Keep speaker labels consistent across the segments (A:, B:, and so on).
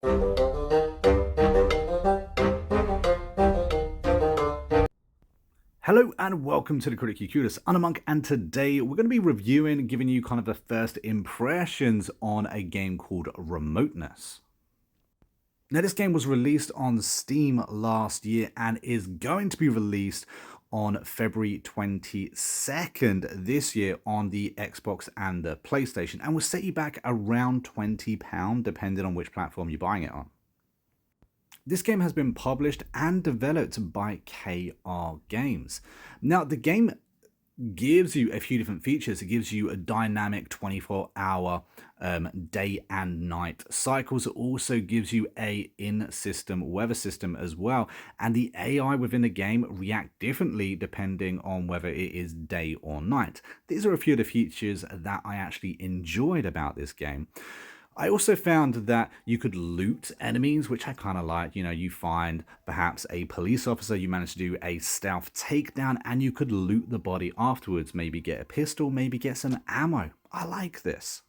A: Hello and welcome to the Critically Clueless. I'm a Monk, and today we're going to be reviewing and giving you kind of the first impressions on a game called Remoteness. Now, this game was released on Steam last year and is going to be released on February 22nd this year on the Xbox and the PlayStation, and will set you back around £20 depending on which platform you're buying it on. This game has been published and developed by KR Games. Now, the game gives you a few different features. It gives you a dynamic 24-hour day and night cycles. It also gives you a in-system weather system as well. And the AI within the game react differently depending on whether it is day or night. These are a few of the features that I actually enjoyed about this game. I also found that you could loot enemies, which I kind of like. You know, you find perhaps a police officer, you manage to do a stealth takedown, and you could loot the body afterwards. Maybe get a pistol, maybe get some ammo. I like this.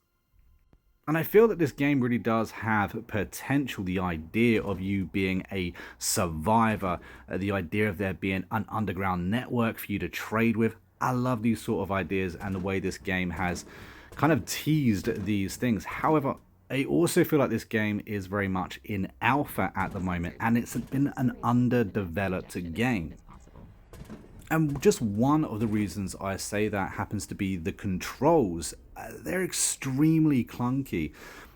A: And I feel that this game really does have potential. The idea of you being a survivor, the idea of there being an underground network for you to trade with. I love these sort of ideas and the way this game has kind of teased these things. However, I also feel like this game is very much in alpha at the moment, and it's been an underdeveloped game. And just one of the reasons I say that happens to be the controls. They're extremely clunky.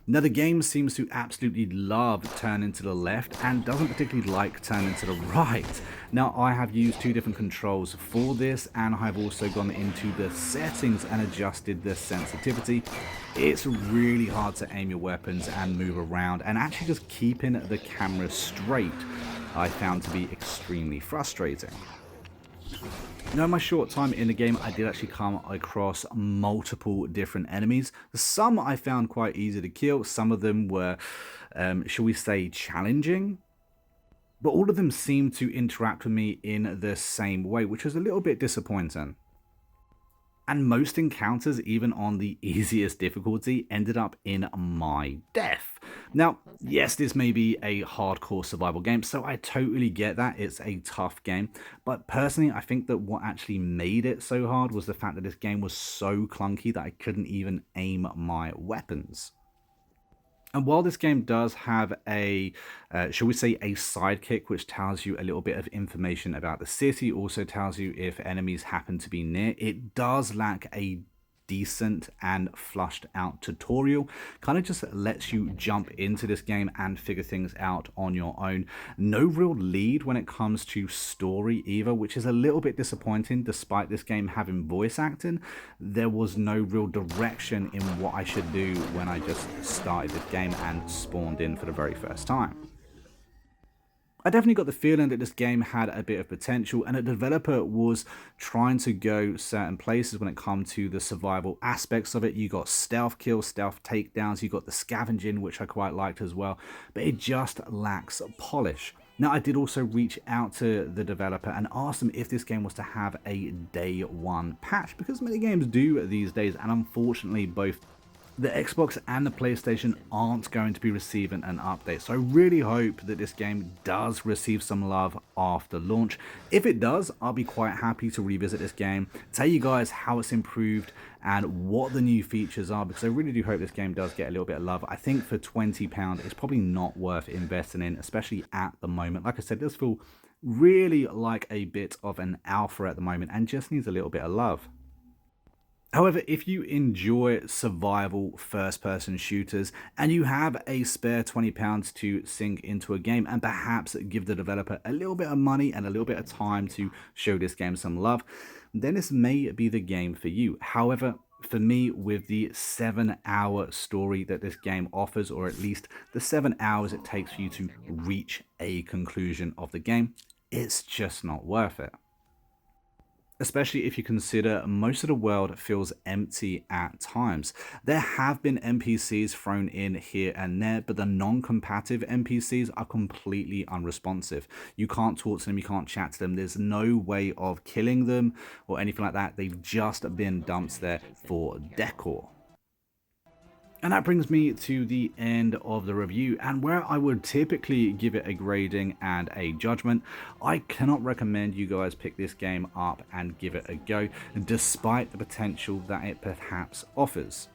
A: Now, the game seems to absolutely love turning to the left and doesn't particularly like turning to the right. Now, I have used two different controls for this, and I've also gone into the settings and adjusted the sensitivity. It's really hard to aim your weapons and move around, and actually just keeping the camera straight I found to be extremely frustrating. Now, in my short time in the game, I did actually come across multiple different enemies. Some I found quite easy to kill. Some of them were, shall we say, challenging. But all of them seemed to interact with me in the same way, which was a little bit disappointing. And most encounters, even on the easiest difficulty, ended up in my death. Now, yes, this may be a hardcore survival game, so I totally get that. It's a tough game. But personally, I think that what actually made it so hard was the fact that this game was so clunky that I couldn't even aim my weapons. And while this game does have a, shall we say, a sidekick, which tells you a little bit of information about the city, also tells you if enemies happen to be near, it does lack a decent and flushed out tutorial. Kind of just lets you jump into this game and figure things out on your own. No real lead when it comes to story either, which is a little bit disappointing. Despite this game having voice acting, there was no real direction in what I should do when I just started this game and spawned in for the very first time. I definitely got the feeling that this game had a bit of potential, and the developer was trying to go certain places when it comes to the survival aspects of it. You got stealth kills, stealth takedowns, you got the scavenging, which I quite liked as well, but it just lacks polish. Now, I did also reach out to the developer and ask them if this game was to have a day one patch, because many games do these days, and unfortunately both the Xbox and the PlayStation aren't going to be receiving an update. So I really hope that this game does receive some love after launch. If it does, I'll be quite happy to revisit this game, tell you guys how it's improved and what the new features are, because I really do hope this game does get a little bit of love. I think for £20, it's probably not worth investing in, especially at the moment. Like I said, it does feel really like a bit of an alpha at the moment and just needs a little bit of love. However, if you enjoy survival first-person shooters and you have a spare £20 to sink into a game and perhaps give the developer a little bit of money and a little bit of time to show this game some love, then this may be the game for you. However, for me, with the 7-hour story that this game offers, or at least the 7 hours it takes for you to reach a conclusion of the game, it's just not worth it. Especially if you consider most of the world feels empty at times. There have been NPCs thrown in here and there, but the non-combative NPCs are completely unresponsive. You can't talk to them, you can't chat to them, there's no way of killing them or anything like that. They've just been dumped there for decor. And that brings me to the end of the review, and where I would typically give it a grading and a judgment, I cannot recommend you guys pick this game up and give it a go, despite the potential that it perhaps offers.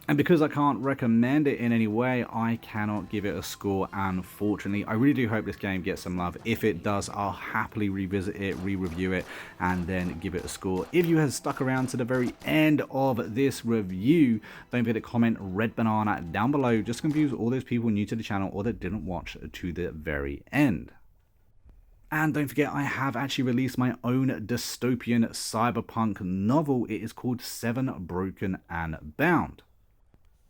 A: And because I can't recommend it in any way, I cannot give it a score, unfortunately. I really do hope this game gets some love. If it does, I'll happily revisit it, re-review it, and then give it a score. If you have stuck around to the very end of this review, don't forget to comment red banana down below, just to confuse all those people new to the channel or that didn't watch to the very end. And don't forget, I have actually released my own dystopian cyberpunk novel. It is called 7 Broken and Bound.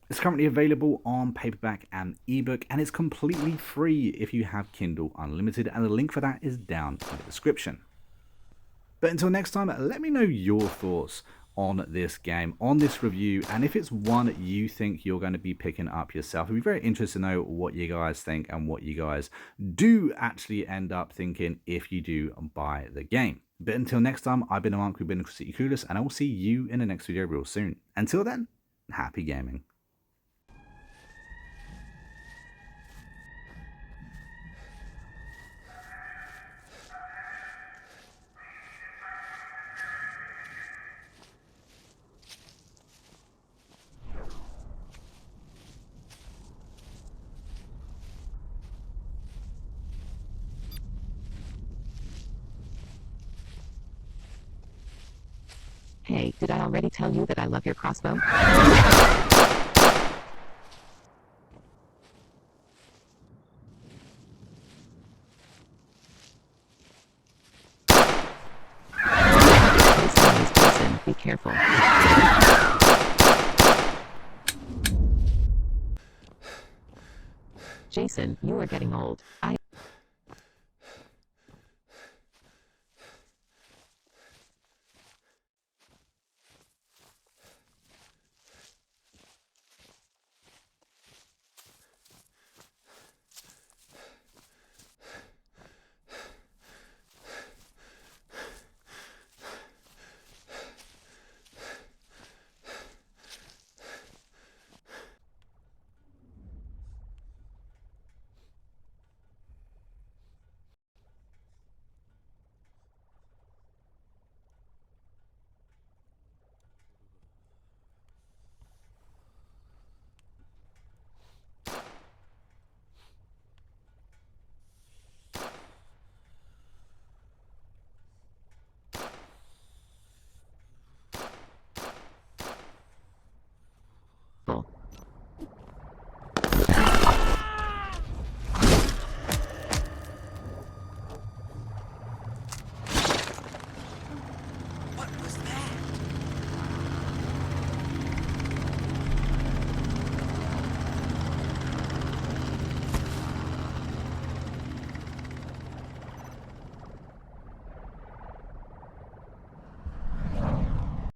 A: It's currently available on paperback and ebook, and it's completely free if you have Kindle Unlimited, and the link for that is down in the description. But until next time, let me know your thoughts on this game, on this review, and if it's one you think you're going to be picking up yourself. I'd be very interested to know what you guys think and what you guys do actually end up thinking if you do buy the game. But until next time, I've been Mark, we've been Critically Clueless, and I will see you in the next video real soon. Until then, happy gaming.
B: Hey, did I already tell you that I love your crossbow? Jason, be careful. Jason, you are getting old.